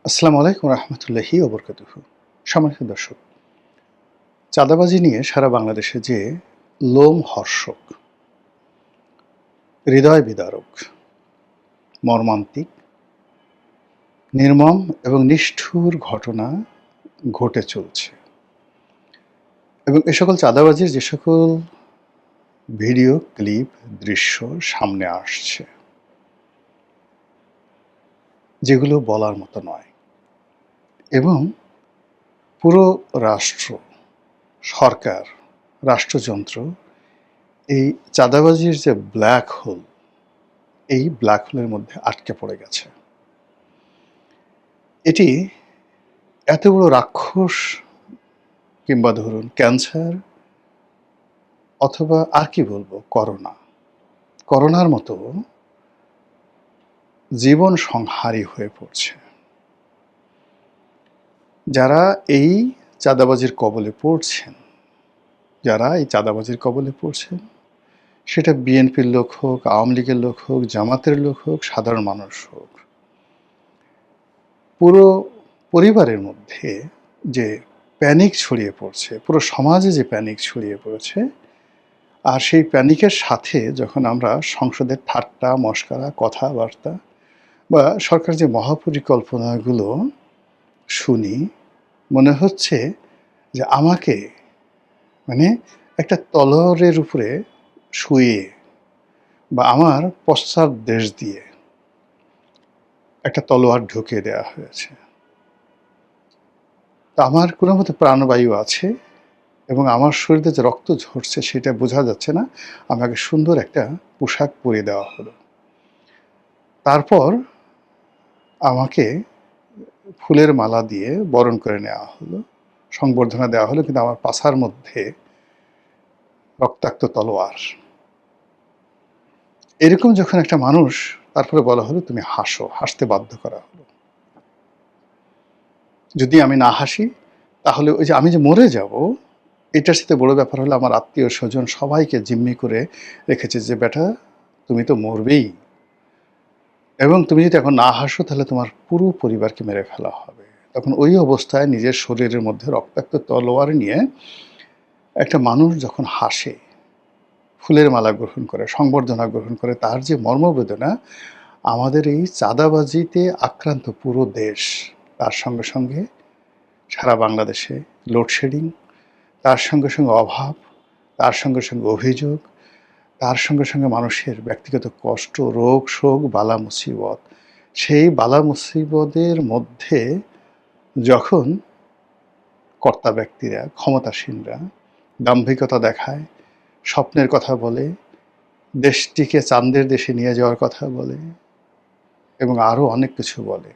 আসসালামু আলাইকুম রহমতুল্লাহি ওবরকাতুহু। সম্মানিত দর্শক, চাঁদাবাজি নিয়ে সারা বাংলাদেশে যে লোমহর্ষক, হৃদয় বিদারক, মর্মান্তিক, নির্মম এবং নিষ্ঠুর ঘটনা ঘটে চলছে এবং এ সকল চাঁদাবাজির যে সকল ভিডিও ক্লিপ, দৃশ্য সামনে আসছে, যেগুলো বলার মতো নয় এবং পুরো রাষ্ট্র, সরকার, রাষ্ট্রযন্ত্র এই চাঁদাবাজির যে ব্ল্যাক হোল, এই ব্ল্যাক হোলের মধ্যে আটকে পড়ে গেছে। এটি এত বড় রাক্ষস কিংবা ধরুন ক্যান্সার অথবা আর কি বলবো, করোনার মতো জীবন সংহারী হয়ে পড়ছে। যারা এই চাঁদাবাজির কবলে পড়ছেন, সেটা বিএনপির লোক হোক, আওয়ামী লীগের লোক হোক, জামাতের লোক হোক, সাধারণ মানুষ হোক, পুরো পরিবারের মধ্যে যে প্যানিক ছড়িয়ে পড়ছে, পুরো সমাজে যে প্যানিক ছড়িয়ে পড়েছে, আর সেই প্যানিকের সাথে যখন আমরা সংসদের ঠাট্টা মশকরা কথাবার্তা বা সরকার যে মহাপরিকল্পনাগুলো শুনি, মনে হচ্ছে যে আমাকে একটা তলোয়ারের উপরে শুয়ে বা আমার পশ্চাৎ দেশ দিয়ে একটা তলোয়ার ঢুকিয়ে দেওয়া হয়েছে। তো আমার কোনো মতো প্রাণবায়ু আছে এবং আমার শরীরে যে রক্ত ঝরছে সেটা বোঝা যাচ্ছে না। আমাকে সুন্দর একটা পোশাক পরিয়ে দেওয়া হলো। তারপর আমাকে ফুলের মালা দিয়ে বরণ করে নেওয়া হলো, সংবর্ধনা দেওয়া হলো, কিন্তু আমার পাছার মধ্যে রক্তাক্ত তলোয়ার। এরকম যখন একটা মানুষ, তারপরে বলা হলো তুমি হাসো, হাসতে বাধ্য করা হলো। যদি আমি না হাসি তাহলে ওই যে আমি যে মরে যাব, এটার সাথে বড় ব্যাপার হলো আমার আত্মীয় স্বজন সবাইকে জিম্মি করে রেখেছে যে বেটা তুমি তো মরবেই, এবং তুমি যদি এখন না হাসো তাহলে তোমার পুরো পরিবারকে মেরে ফেলা হবে। তখন ওই অবস্থায় নিজের শরীরের মধ্যে রক্তাক্ত তলোয়ার নিয়ে একটা মানুষ যখন হাসে, ফুলের মালা গ্রহণ করে, সংবর্ধনা গ্রহণ করে, তার যে মর্মবেদনা, আমাদের এই চাঁদাবাজিতে আক্রান্ত পুরো দেশ, তার সঙ্গে সঙ্গে সারা বাংলাদেশে লোডশেডিং, তার সঙ্গে সঙ্গে অভাব, তার সঙ্গে সঙ্গে অভিযোগ, তার সঙ্গে সঙ্গে মানুষের ব্যক্তিগত কষ্ট, রোগ শোক, বালা মুসিবত। সেই বালা মুসিবতের মধ্যে যখন কর্তা ব্যক্তিরা, ক্ষমতাসীনরা দাম্ভিকতা দেখায়, স্বপ্নের কথা বলে, দেশটিকে চাঁদের দেশে নিয়ে যাওয়ার কথা বলে এবং আরও অনেক কিছু বলে,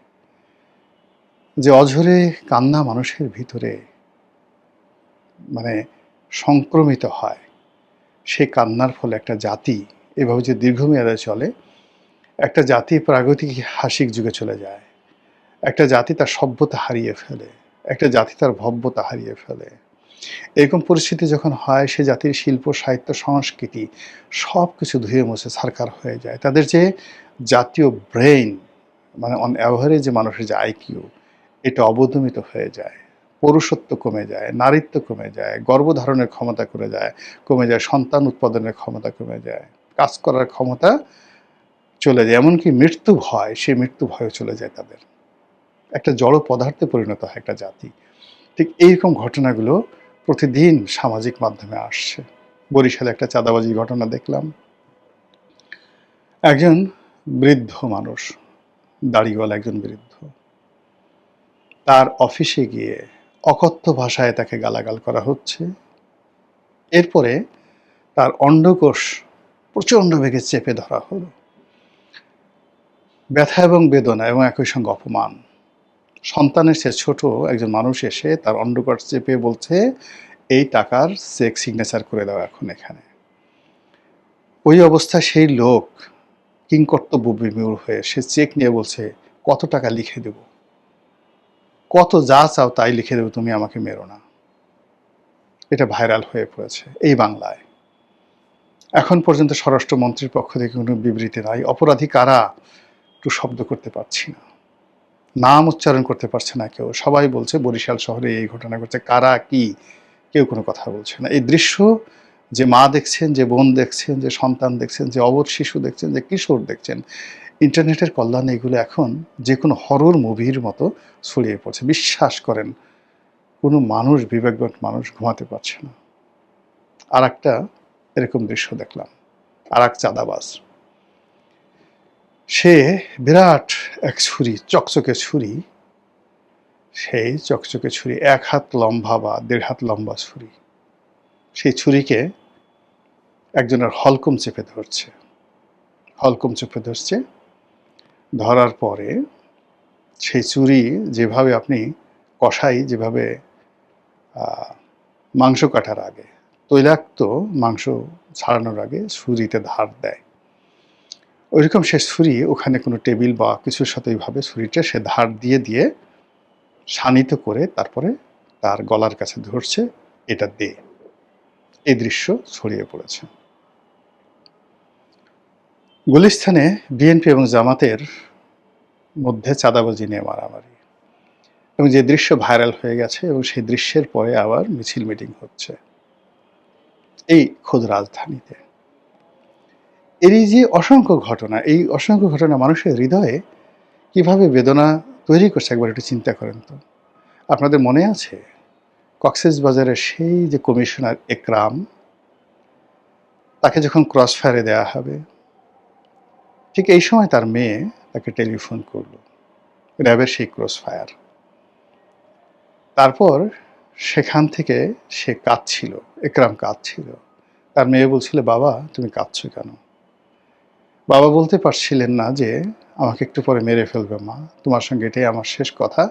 যে অঝরে কান্না মানুষের ভিতরে সংক্রমিত হয়, সেই কান্নার ফলে একটা জাতি এভাবে যে দীর্ঘমেয়াদে চলে, একটা জাতি প্রাগৈতিক হাসিক যুগে চলে যায়, একটা জাতি তার সভ্যতা হারিয়ে ফেলে, একটা জাতি তার ভব্যতা হারিয়ে ফেলে। এরকম পরিস্থিতি যখন হয়, সে জাতির শিল্প, সাহিত্য, সংস্কৃতি সব কিছু ধুয়ে মুছে ছারখার হয়ে যায়। তাদের যে জাতীয় ব্রেইন, অন অ্যাভারেজ যে মানুষের যে আইকিউ, এটা অবদমিত হয়ে যায়, পুরুষত্ব কমে যায়, নারীত্ব কমে যায়, গর্ভধারণের ক্ষমতা কমে যায়, সন্তান উৎপাদনের ক্ষমতা কমে যায়, কাজ করার ক্ষমতা চলে যায়, এমনকি মৃত্যু ভয়, সে মৃত্যু ভয়ও চলে যায় তাদের। একটা জড় পদার্থে পরিণত হয় একটা জাতি। ঠিক এইরকম ঘটনাগুলো প্রতিদিন সামাজিক মাধ্যমে আসছে। বরিশালে একটা চাঁদাবাজির ঘটনা দেখলাম। একজন বৃদ্ধ মানুষ, দাড়িওয়ালা একজন বৃদ্ধ, তার অফিসে গিয়ে অকথ্য ভাষায় তাকে গালাগাল করা হচ্ছে। এরপরে তার অন্ডকোষ প্রচণ্ড বেগে চেপে ধরা হলো। ব্যথা এবং বেদনা এবং একই সঙ্গে অপমান। সন্তানের সে ছোট একজন মানুষ এসে তার অন্ডকোষ চেপে বলছে, এই টাকার চেক সিগনেচার করে দাও এখন এখানে। ওই অবস্থায় সেই লোক কিংকর্তব্য বিমূঢ় হয়ে সে চেক নিয়ে বলছে, কত টাকা লিখে দেব, কত যা চাও তাই লিখে দেবো, তুমি আমাকে মেরো না। এটা ভাইরাল হয়ে পড়েছে এই বাংলায়। এখন পর্যন্ত স্বরাষ্ট্রমন্ত্রীর পক্ষ থেকে কোনো বিবৃতি নাই। অপরাধী কারা একটু শব্দ করতে পারছি না। নাম উচ্চারণ করতে পারছে না কেউ। সবাই বলছে বরিশাল শহরে এই ঘটনা ঘটছে। কারা কি? কেউ কোনো কথা বলছে না। এই দৃশ্য যে মা দেখছেন, যে বোন দেখছেন, যে সন্তান দেখছেন, যে অবধ শিশু দেখছেন, যে কিশোর দেখছেন, ইন্টারনেটের কল্যাণে এগুলো এখন যেকোনো হরর মুভির মতো ছড়িয়ে পড়ছে। বিশ্বাস করেন কোনো মানুষ, বিবেকবান মানুষ ঘুমাতে পারছে না। আরেকটা এরকম দৃশ্য দেখলাম। আরেক চাঁদাবাজ। সে বিরাট এক ছুরি, চকচকে ছুরি, সেই চকচকে ছুরি ১ হাত লম্বা বা ১.৫ হাত লম্বা ছুরি। সেই ছুরিকে একজনের হলকম চেপে ধরছে। হলকম চেপে ধরছে। ধরার পরে সেই ছুরি যেভাবে আপনি কসাই যেভাবে আ মাংস কাটার আগে, তৈলাক্ত মাংস ছাড়ানোর আগে ছুরিতে ধার দেয়। ওইরকম সে ছুরি ওখানে কোনো টেবিল বা কিছুর সাথে ওইভাবে ছুরিটা সে ধার দিয়ে শানিত করে তারপরে তার গলার কাছে ধরছে, এটা দে। এই দৃশ্য ছড়িয়ে পড়েছে। গুলিস্তানে বিএনপি এবং জামাতের মধ্যে চাঁদাবাজি নিয়ে মারামারি, এবং যে দৃশ্য ভাইরাল হয়ে গেছে এবং সেই দৃশ্যের পরে আবার মিছিল মিটিং হচ্ছে এই খোদ রাজধানীতে। এরই যে অসংখ্য ঘটনা, এই অসংখ্য ঘটনা মানুষের হৃদয়ে কিভাবে বেদনা তৈরি করছে একবার একটু চিন্তা করেন তো। আপনাদের মনে আছে কক্সবাজারের সেই যে কমিশনার একরাম, তাকে যখন ক্রস ফায়ারে দেওয়া হবে, ঠিক এই সময় তার মেয়ে তাকে টেলিফোন করলো, র্যাবের সেই ক্রস ফায়ার। তারপর সেখান থেকে সে কাঁদছিল, একরাম কাঁদছিল। তার মেয়ে বলছিল, বাবা তুমি কাঁদছো কেন? বাবা বলতে পারছিলেন না যে আমাকে একটু পরে মেরে ফেলবে মা, তোমার সঙ্গে এটাই আমার শেষ কথা,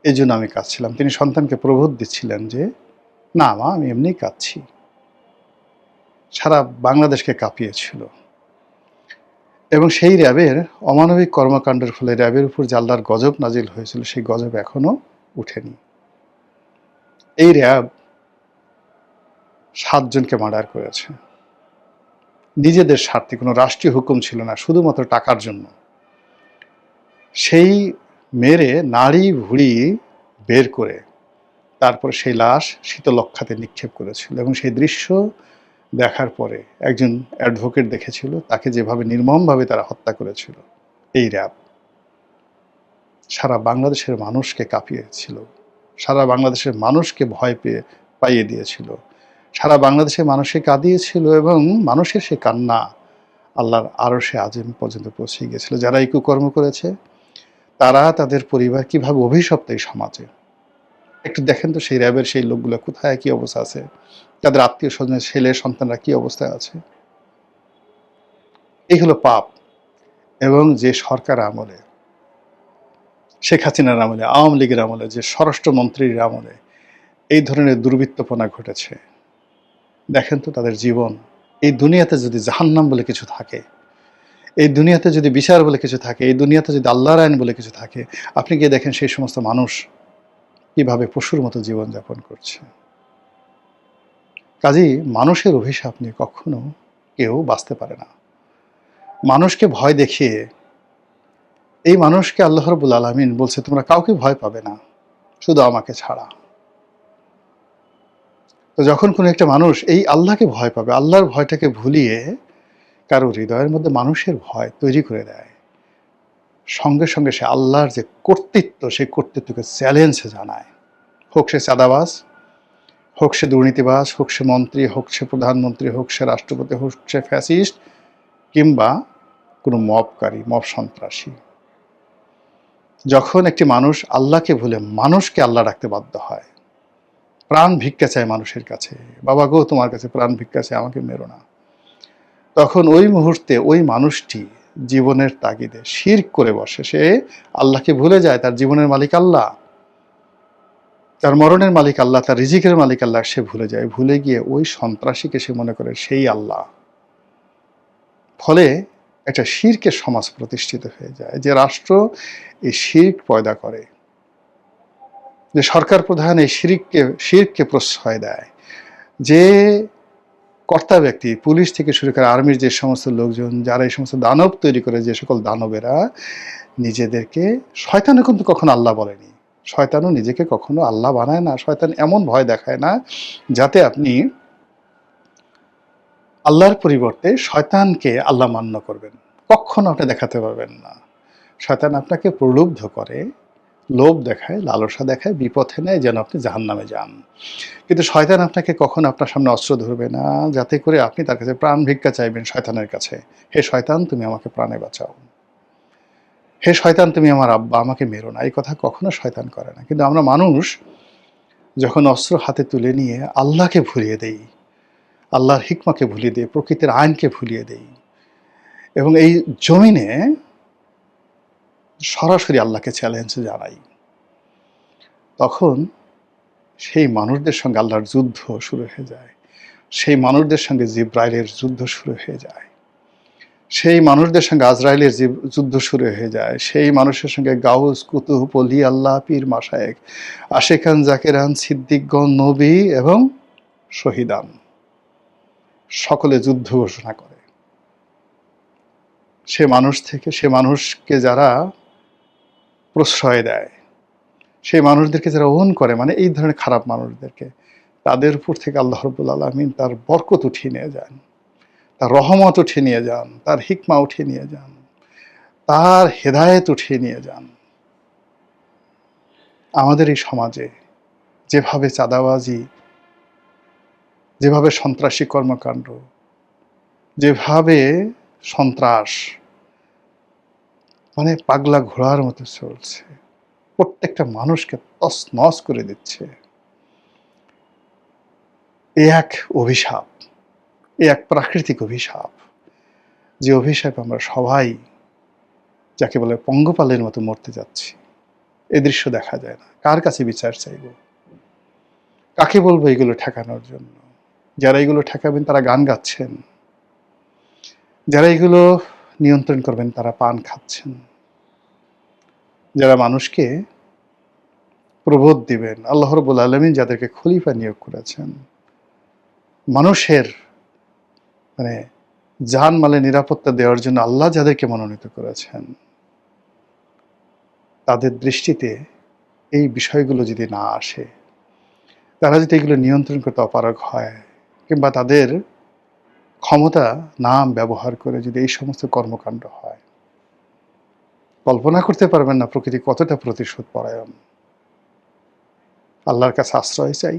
এই জন্য আমি কাঁদছিলাম। তিনি সন্তানকে প্রবোধ দিচ্ছিলেন যে না মা, আমি এমনিই কাঁদছি। সারা বাংলাদেশকে কাঁপিয়েছিল। এবং সেই র্যাবের অমানবিক কর্মকাণ্ডের ফলে র্যাবের উপর যে আল্লাহর গজব নাজিল হয়েছিল, সেই গজব এখনো উঠেনি। এই র্যাব ৭ জনকে মার্ডার করেছে নিজেদের স্বার্থে, কোনো রাষ্ট্রীয় হুকুম ছিল না, শুধুমাত্র টাকার জন্য। সেই মেরে নাড়ি ভুড়ি বের করে তারপর সেই লাশ শীতলক্ষ্যাতে নিক্ষেপ করেছিল। এবং সেই দৃশ্য দেখার পরে একজন অ্যাডভোকেট দেখেছিল তাকে যেভাবে নির্মমভাবে তারা হত্যা করেছিল। এই র্যাব সারা বাংলাদেশের মানুষকে কাঁপিয়েছিল, সারা বাংলাদেশের মানুষকে ভয় পাইয়ে দিয়েছিল, সারা বাংলাদেশের মানুষকে কাঁদিয়েছিল, এবং মানুষের সে কান্না আল্লাহর আরশে আজিম পর্যন্ত পৌঁছে গিয়েছিল। যারা এই কুকর্ম করেছে তারা, তাদের পরিবার কিভাবে অভিশপ্ত এই সমাজে। একটু দেখেন তো সেই র্যাবের সেই লোকগুলো কোথায়, কি অবস্থা আছে, তাদের আত্মীয় স্বজনের ছেলে সন্তানরা কি অবস্থায় আছে। এই হলো পাপ। এবং যে সরকার আমলে, শেখ হাসিনার আমলে, আওয়ামী লীগের আমলে, যে স্বরাষ্ট্রমন্ত্রীর আমলে এই ধরনের দুর্বৃত্তপনা ঘটেছে, দেখেন তো তাদের জীবন। এই দুনিয়াতে যদি জাহান্নাম বলে কিছু থাকে, এই দুনিয়াতে যদি বিচার বলে কিছু থাকে, এই দুনিয়াতে যদি আল্লাহর আইন বলে কিছু থাকে, আপনি গিয়ে দেখেন সেই সমস্ত মানুষ কিভাবে পশুর মতো জীবনযাপন করছে। কাজেই মানুষের অভিশাপ নিয়ে কখনো কেউ বাঁচতে পারে না। মানুষকে ভয় দেখিয়ে, এই মানুষকে আল্লাহ রাব্বুল আলামিন বলছে তোমরা কাউকে ভয় পাবে না, শুধু আমাকে ছাড়া। তো যখন কোনো একটা মানুষ এই আল্লাহকে ভয় পাবে, আল্লাহর ভয়টাকে ভুলিয়ে কারো হৃদয়ের মধ্যে মানুষের ভয় তৈরি করে দেয়, সঙ্গে সঙ্গে সে আল্লাহর যে কর্তৃত্ব, সেই কর্তৃত্বকে চ্যালেঞ্জ জানায়। হোক সে চাঁদাবাজ, হোক সে দুর্নীতিবাজ, হোক সে মন্ত্রী, হোক সে প্রধানমন্ত্রী, হোক সে রাষ্ট্রপতি, হোক সে ফ্যাসিস্ট, কিংবা কোনো মবকারী, মব সন্ত্রাসী। যখন একটি মানুষ আল্লাহকে ভুলে মানুষকে আল্লাহ ডাকতে বাধ্য হয়, প্রাণ ভিক্ষা চায় মানুষের কাছে, বাবা গো তোমার কাছে প্রাণ ভিক্ষা চায়, আমাকে মেরো না, তখন ওই মুহূর্তে ওই মানুষটি জীবনের তাগিদে শিরক করে বসে। সে আল্লাহকে ভুলে যায়। তার জীবনের মালিক আল্লাহ, তার মরণের মালিক আল্লাহ, তার রিজিকের মালিক আল্লাহ সে ভুলে যায়। ভুলে গিয়ে ওই সন্ত্রাসীকে সে মনে করে সেই আল্লাহ। ফলে একটা শিরকের সমাজ প্রতিষ্ঠিত হয়ে যায়। যে রাষ্ট্র এই শিরক পয়দা করে, যে সরকার প্রধান এই শিরককে প্রশ্রয় দেয়, যে কর্তা ব্যক্তি, পুলিশ থেকে শুরু করে আর্মির যে সমস্ত লোকজন, যারা এই সমস্ত দানব তৈরি করে, যে সকল দানবেরা নিজেদেরকে, শয়তানও কিন্তু কখনো আল্লাহ বলেনি। শয়তানও নিজেকে কখনো আল্লাহ বানায় না। শয়তান এমন ভয় দেখায় না যাতে আপনি আল্লাহর পরিবর্তে শয়তানকে আল্লাহ মান্য করবেন। কখনো আপনি দেখাতে পারবেন না। শয়তান আপনাকে প্রলুব্ধ করে, লোভ দেখায়, লালসা দেখায়, বিপথে নেয় যেন আপনি জাহান্নামে যান। কিন্তু শয়তান আপনাকে কখনো আপনার সামনে অস্ত্র ধরবে না যাতে করে আপনি তার কাছে প্রাণ ভিক্ষা চাইবেন শয়তানের কাছে। হে শয়তান, তুমি আমাকে প্রাণে বাঁচাও। হে শয়তান, তুমি আমার আব্বা, আমাকে মেরো না। এই কথা কখনো শয়তান করে না। কিন্তু আমরা মানুষ যখন অস্ত্র হাতে তুলে নিয়ে আল্লাহকে ভুলিয়ে দেই, আল্লাহর হিকমাকে ভুলিয়ে দেই, প্রকৃতির আইনকে ভুলিয়ে দেই, এবং এই জমিনে সরাসরি আল্লাহকে চ্যালেঞ্জ জানাই, তখন সেই মানুষদের সঙ্গে আল্লাহর যুদ্ধ শুরু হয়ে যায়। সেই মানুষদের সঙ্গে জিব্রাইলের যুদ্ধ শুরু হয়ে যায়। সেই মানুষদের সঙ্গে আজরাইলের যুদ্ধ শুরু হয়ে যায়। সেই মানুষের সঙ্গে গাউস, কুতুব, অলি, আল্লাহ, পীর, মাশায়েখ, আশেকান, জাকেরান, সিদ্দিকগণ, নবী এবং শহীদান সকলে যুদ্ধ ঘোষণা করে। সে মানুষকে যারা প্রশ্রয় দেয়, সেই মানুষদেরকে যারা ওন করে, মানে এই ধরনের খারাপ মানুষদেরকে, তাদের উপর থেকে আল্লাহ রাব্বুল আলামিন তার বরকত উঠিয়ে নিয়ে যান, তার রহমত উঠিয়ে নিয়ে যান, তার হিকমা উঠিয়ে নিয়ে যান, তার হেদায়েত উঠিয়ে নিয়ে যান। আমাদের এই সমাজে যেভাবে চাঁদাবাজি, যেভাবে সন্ত্রাসী কর্মকাণ্ড, যেভাবে সন্ত্রাস মানে পাগলা ঘোড়ার মতো চলছে, প্রত্যেকটা মানুষকে তছনছ করে দিচ্ছে, এ এক অভিশাপ, এ এক প্রাকৃতিক অভিশাপ। যে অভিশাপ আমরা সবাই, যাকে বলে পঙ্গপালের মতো মরতে যাচ্ছি। এ দৃশ্য দেখা যায় না। কার কাছে বিচার চাইব? কাকে বলবো এগুলো ঠেকানোর জন্য? যারা এগুলো ঠেকাবেন তারা গান গাচ্ছেন, যারা এগুলো নিয়ন্ত্রণ করবেন তারা পান খাচ্ছেন, যারা মানুষকে প্রবোধ দিবেন, আল্লাহ রাব্বুল আলামিন যাদেরকে খলিফা নিয়োগ করেছেন, মানুষের মানে জানমালের নিরাপত্তা দেওয়ার জন্য আল্লাহ যাদেরকে মনোনীত করেছেন, তাদের দৃষ্টিতে এই বিষয়গুলো যদি না আসে, তারা যদি এগুলো নিয়ন্ত্রণ করতে অপারগ হয়, কিংবা তাদের ক্ষমতা নাম ব্যবহার করে যদি এই সমস্ত কর্মকাণ্ড হয়, কল্পনা করতে পারবেন না প্রকৃতি কতটা প্রতিশোধ পরায়ণ। আল্লাহর কাছে আশ্রয় চাই,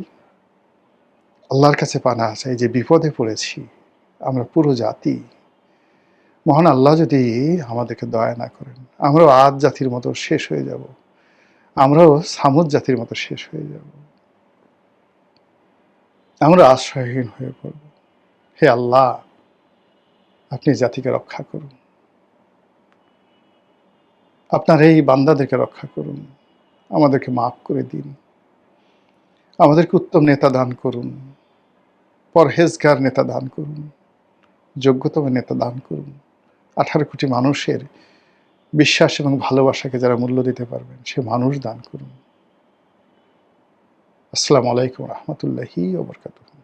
আল্লাহর কাছে পানা চাই যে বিপদে পড়েছি আমরা পুরো জাতি। মহান আল্লাহ যদি আমাদেরকে দয়া না করেন, আমরাও আদ জাতির মতো শেষ হয়ে যাব, আমরাও সামুদ জাতির মতো শেষ হয়ে যাব, আমরা আশ্রয়হীন হয়ে পড়ব। হে আল্লাহ, আপনি জাতিকে রক্ষা করুন, আপনার এই বান্দাদেরকে রক্ষা করুন, আমাদেরকে মাফ করে দিন, আমাদেরকে উত্তম নেতা দান করুন, পরহেজগার নেতা দান করুন, যোগ্যতম নেতা দান করুন। 18 কোটি মানুষের বিশ্বাস এবং ভালোবাসাকে যারা মূল্য দিতে পারবেন সে মানুষ দান করুন। আসসালামু আলাইকুম রহমতুল্লাহি ওয়া বারাকাতুহু।